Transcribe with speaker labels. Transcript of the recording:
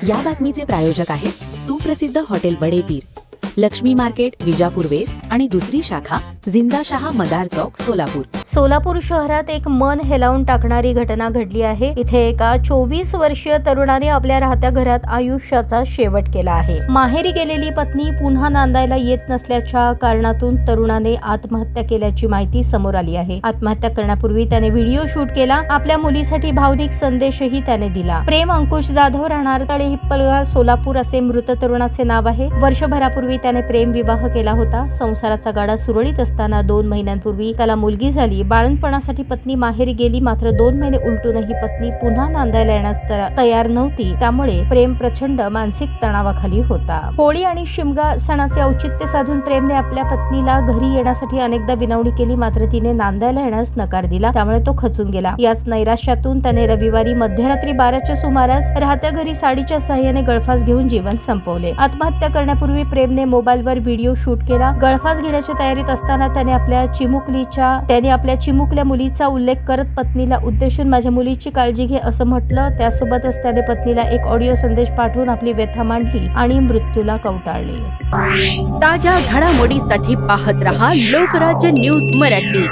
Speaker 1: या बातमीचे प्रायोजक आहेत सुप्रसिद्ध हॉटेल बडे पीर, लक्ष्मी मार्केट, विजापूर वेस्ट आणि दुसरी शाखा जिंदाशहा मदार चौक, सोलापूर.
Speaker 2: सोलापूर शहरात एक मन हेलावून टाकणारी घटना घडली आहे. इथे एका 24 वर्षीय तरुणाने आपल्या राहत्या घरात आयुष्याचा शेवट केला आहे. माहेरी गेलेली पत्नी पुन्हा नांदायला येत नसल्याच्या कारणातून तरुणाने आत्महत्या केल्याची माहिती समोर आली आहे. आत्महत्या करण्यापूर्वी त्याने व्हिडिओ शूट केला. आपल्या मुलीसाठी भावनिक संदेशही त्याने दिला. प्रेम अंकुश जाधव, राहणार तळेहिप्पलगाव, सोलापूर असे मृत तरुणाचे नाव आहे. वर्षभरापूर्वी त्याने प्रेम विवाह केला होता. संसाराचा गाडा सुरळीत असताना 2 महिन्यांपूर्वी त्याला मुलगी झाली. बाळंतपणासाठी पत्नी माहेरी गेली. मात्र 2 महिने उलटूनही पत्नी पुन्हा नांदायला येण्यास तयार नव्हती. त्यामुळे प्रेम प्रचंड मानसिक तणावाखाली होता. होळी आणि शिमगा सणाचे औचित्य साधून प्रेमने आपल्या पत्नीला घरी येण्यासाठी अनेकदा विनवणी केली. मात्र तिने नांदायला येण्यास नकार दिला. त्यामुळे तो खचून गेला. याच नैराश्यातून त्याने रविवारी मध्यरात्री 12च्या सुमारास राहत्या घरी साडीच्या साहाय्याने गळफास घेऊन जीवन संपवले. आत्महत्या करण्यापूर्वी प्रेमने मोबाईलवर व्हिडिओ शूट केला. गळफास घेण्याच्या तयारीत असताना त्याने आपल्या चिमुकल्या मुलीचा उल्लेख करत पत्नीला उद्देशून माझ्या मुलीची काळजी घे असं म्हटलं. त्यासोबतच त्याने पत्नीला एक ऑडिओ संदेश पाठवून आपली व्यथा मांडली आणि मृत्यूला कवटाळले.
Speaker 3: ताज्या घडामोडीसाठी पाहत रहा लोकराज्य न्यूज मराठी.